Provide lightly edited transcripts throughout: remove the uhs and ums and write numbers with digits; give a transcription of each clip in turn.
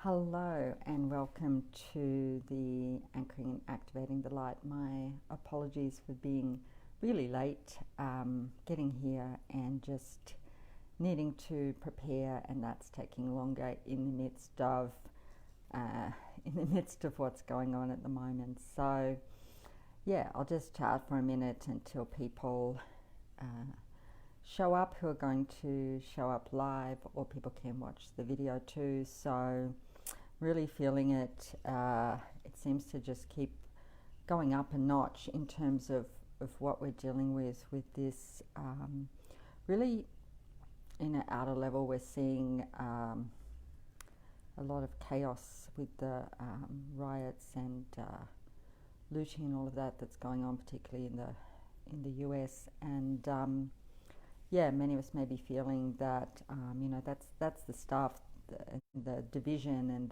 Hello and welcome to the Anchoring and Activating the Light. My apologies for being really late getting here and just needing to prepare, and that's taking longer in the uh, midst of what's going on at the moment. So yeah, I'll just chat for a minute until people show up who are going to show up live, or people can watch the video too. So really feeling it. It seems to just keep going up a notch in terms of what we're dealing with this. Really, in an outer level, we're seeing a lot of chaos with the riots and looting and all of that that's going on, particularly in the US. And yeah, many of us may be feeling that that's the stuff, the division and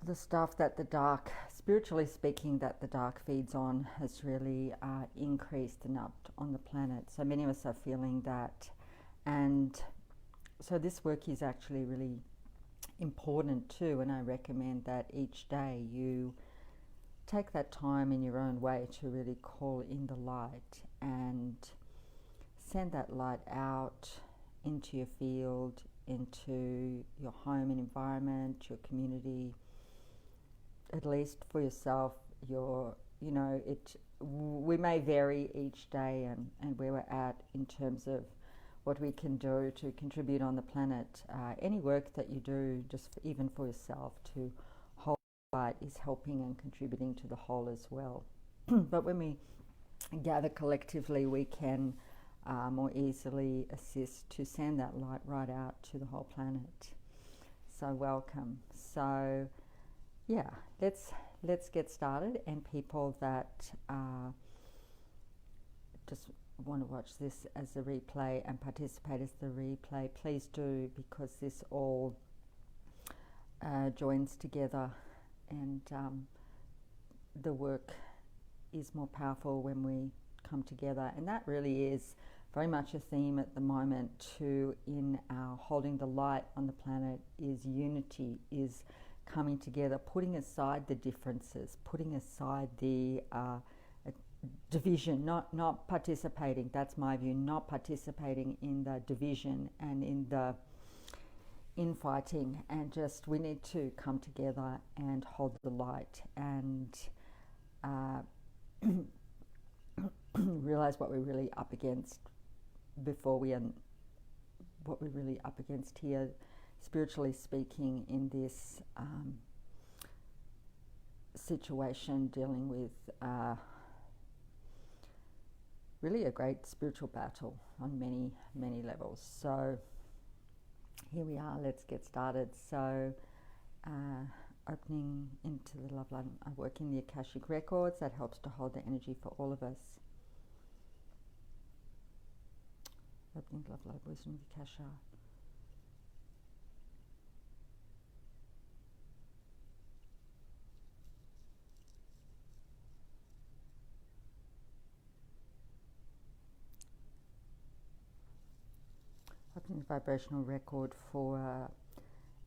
the stuff that the dark, spiritually speaking, that the dark feeds on has really increased and upped on the planet. So many of us are feeling that, and so this work is actually really important too. And I recommend that each day you take that time in your own way to really call in the light and send that light out into your field, into your home and environment, your community, at least for yourself. We may vary each day and where we're at in terms of what we can do to contribute on the planet. Any work that you do, just even for yourself, to hold light is helping and contributing to the whole as well. But when we gather collectively, we can more easily assist to send that light right out to the whole planet. So welcome. So yeah, let's get started. And people that just want to watch this as a replay and participate as the replay, please do, because this all joins together, and the work is more powerful when we come together. And that really is very much a theme at the moment too in our holding the light on the planet, is unity, is coming together, putting aside the differences, putting aside the division, not participating, that's my view, not participating in the division and in the infighting, and just we need to come together and hold the light and realize what we're really up against before what we're really up against here, spiritually speaking, in this situation, dealing with really a great spiritual battle on many levels. So here we are, let's get started. So opening into the love light, I work in the Akashic Records. That helps to hold the energy for all of us. Opening love light, wisdom of the Akasha. Opening the vibrational record for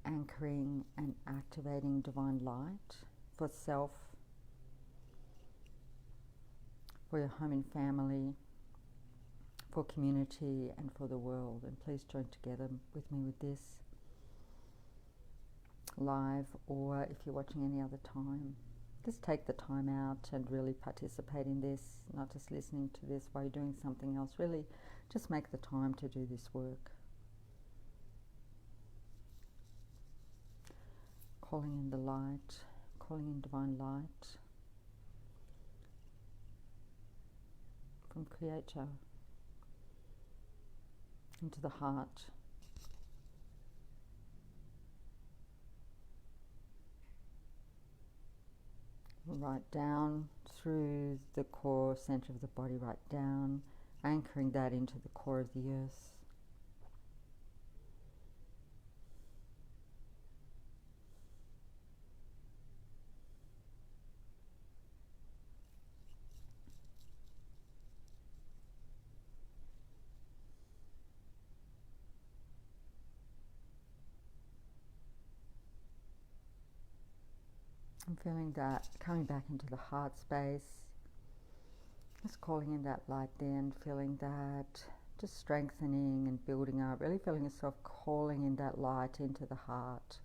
anchoring and activating divine light for self, for your home and family, for community, and for the world. And please join together with me with this live, or if you're watching any other time, just take the time out and really participate in this, not just listening to this while you're doing something else. Really just make the time to do this work. Calling in the light, calling in divine light from Creator into the heart. Right down through the core, center of the body, right down, anchoring that into the core of the earth. I'm feeling that coming back into the heart space, just calling in that light there and feeling that just strengthening and building up, really feeling yourself calling in that light into the heart,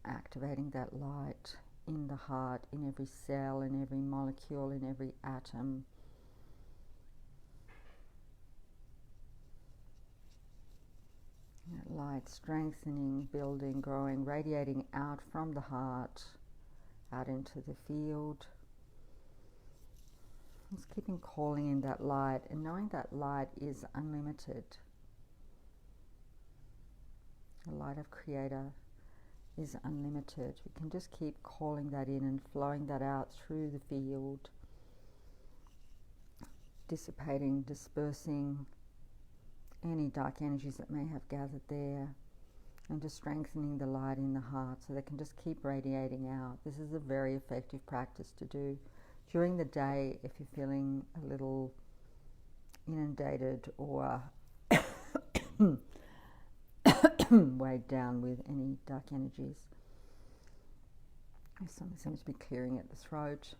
activating that light in the heart, in every cell, in every molecule, in every atom. That light strengthening, building, growing, radiating out from the heart, out into the field. Just keeping calling in that light and knowing that light is unlimited. The light of Creator is unlimited. We can just keep calling that in and flowing that out through the field, dissipating, dispersing any dark energies that may have gathered there, and just strengthening the light in the heart so they can just keep radiating out. This is a very effective practice to do during the day if you're feeling a little inundated or weighed down with any dark energies. Something seems to be clearing at the throat.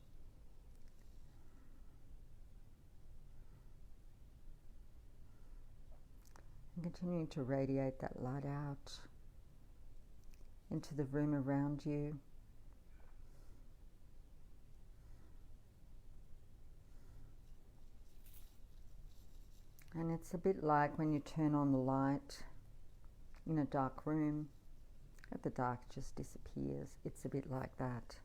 And continuing to radiate that light out into the room around you. And it's a bit like when you turn on the light in a dark room, that the dark just disappears. It's a bit like that.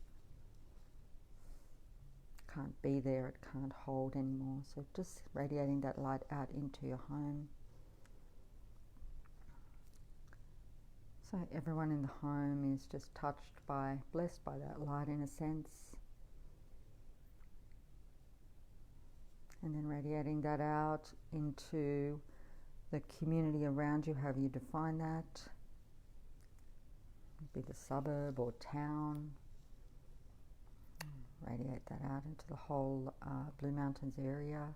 Can't be there, it can't hold anymore. So just radiating that light out into your home. So everyone in the home is just blessed by that light in a sense. And then radiating that out into the community around you, however you define that. Be the suburb or town. Radiate that out into the whole Blue Mountains area.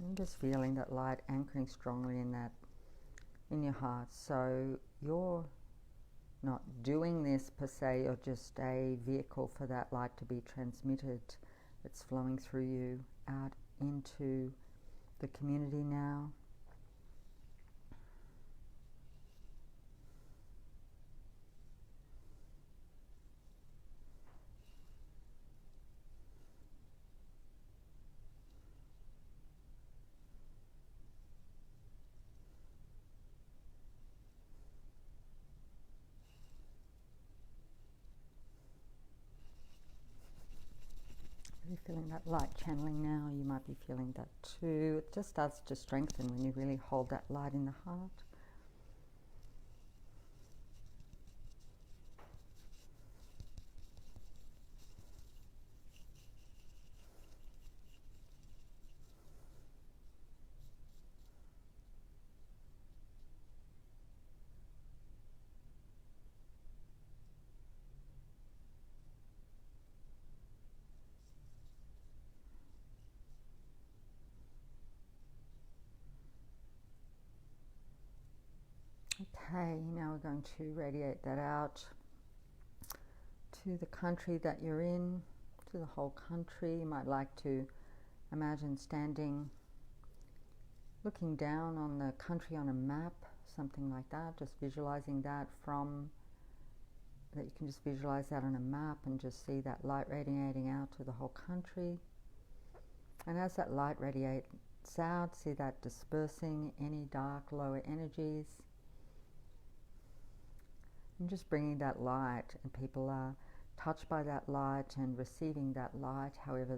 And just feeling that light anchoring strongly in your heart. So you're not doing this per se, you're just a vehicle for that light to be transmitted. It's flowing through you out into the community now. Really feeling that light channeling now. You might be feeling that too. It just starts to strengthen when you really hold that light in the heart. Okay, now we're going to radiate that out to the country that you're in, to the whole country. You might like to imagine standing, looking down on the country on a map, something like that, just visualizing that you can just visualize that on a map and just see that light radiating out to the whole country. And as that light radiates out, see that dispersing any dark, lower energies. And just bringing that light, and people are touched by that light and receiving that light, however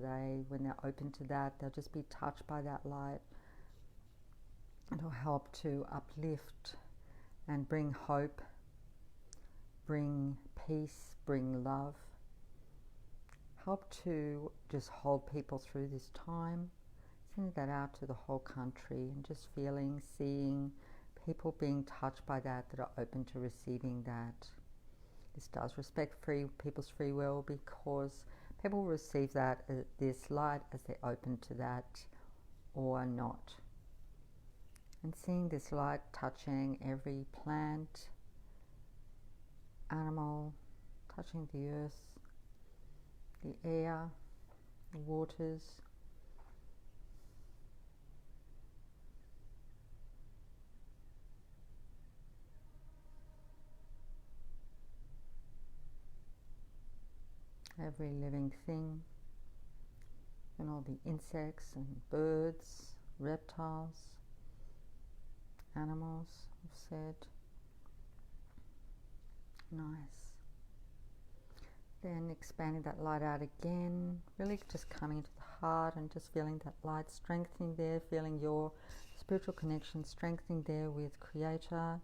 when they're open to that, they'll just be touched by that light. It'll help to uplift and bring hope, bring peace, bring love. Help to just hold people through this time. Sending that out to the whole country and just feeling, seeing people being touched by that are open to receiving that. This does respect people's free will, because people receive this light as they're open to that or not. and seeing this light touching every plant, animal, touching the earth, the air, the waters. Every living thing, and all the insects and birds, reptiles, animals, I've said. Nice. Then expanding that light out again, really just coming into the heart and just feeling that light strengthening there, feeling your spiritual connection strengthening there with Creator.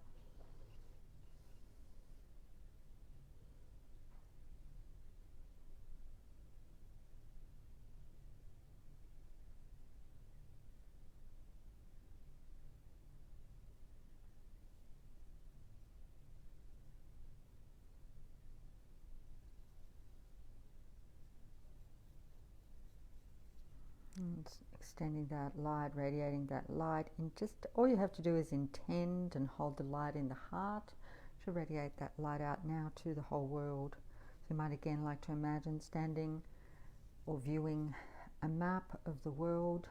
And extending that light, radiating that light, and just all you have to do is intend and hold the light in the heart to radiate that light out now to the whole world. So you might again like to imagine standing or viewing a map of the world,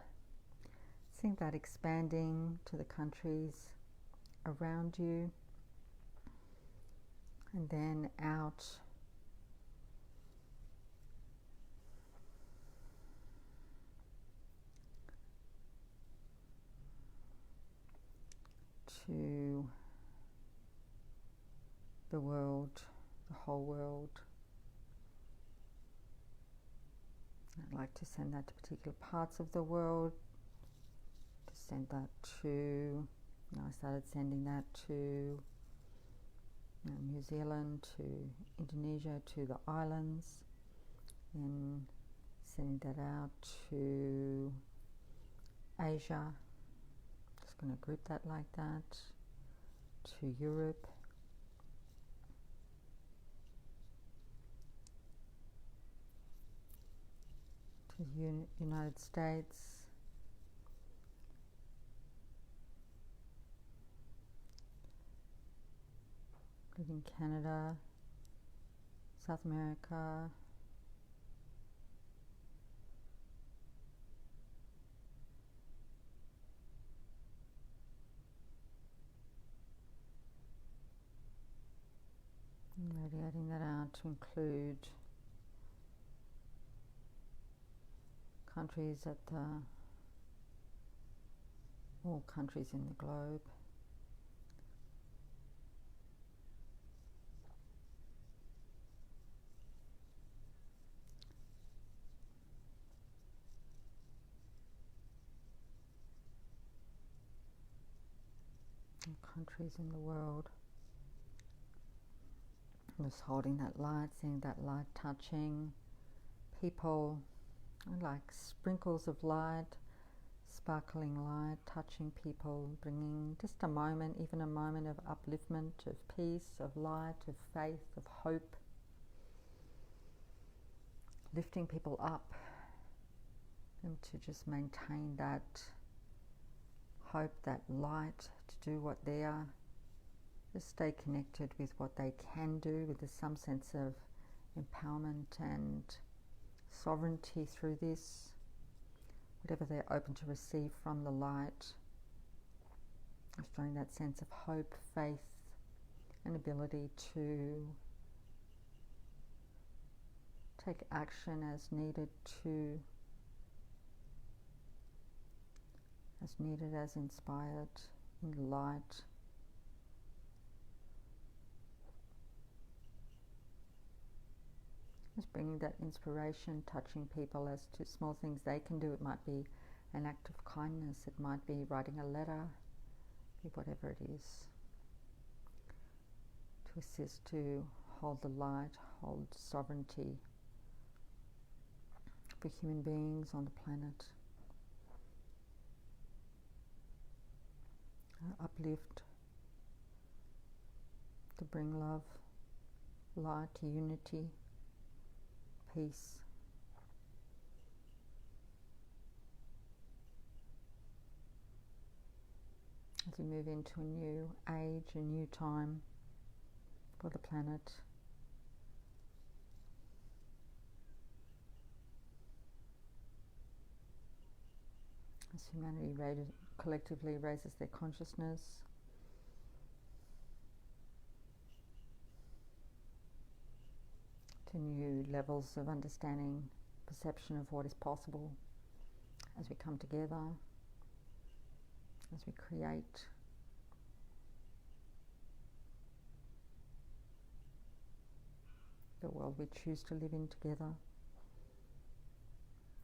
seeing that expanding to the countries around you, and then out to the world, the whole world. I'd like to send that to particular parts of the world, to send that to, I started sending that to New Zealand, to Indonesia, to the islands, and sending that out to Asia. Just going to group that like that, to Europe, to the United States, including Canada, South America, and radiating that out to include countries at all countries in the globe. Countries in the world. Just holding that light, seeing that light touching people, like sprinkles of light, sparkling light, touching people, bringing just a moment, even a moment of upliftment, of peace, of light, of faith, of hope, lifting people up, and to just maintain that hope, that light, to do what they are. Just stay connected with what they can do, with some sense of empowerment and sovereignty through this. Whatever they're open to receive from the light, showing that sense of hope, faith, and ability to take action as needed, as inspired in light. Just bringing that inspiration, touching people as to small things they can do. It might be an act of kindness, it might be writing a letter, whatever it is, to assist to hold the light, hold sovereignty for human beings on the planet. Uplift, to bring love, light, unity, peace. as we move into a new age, a new time for the planet. As humanity collectively raises their consciousness, to new levels of understanding, perception of what is possible, as we come together, as we create the world we choose to live in together,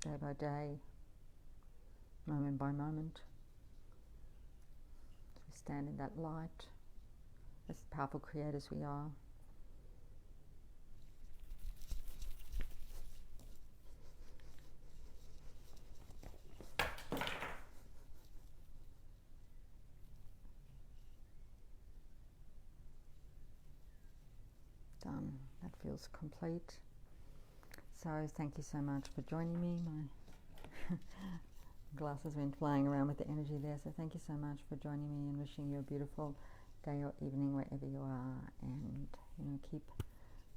day by day, moment by moment, as we stand in that light, as powerful creators we are. Done. That feels complete. So thank you so much for joining me. My glass has been flying around with the energy there, so thank you so much for joining me, and wishing you a beautiful day or evening wherever you are. And keep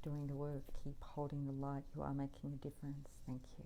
doing the work, keep holding the light. You are making a difference. Thank you.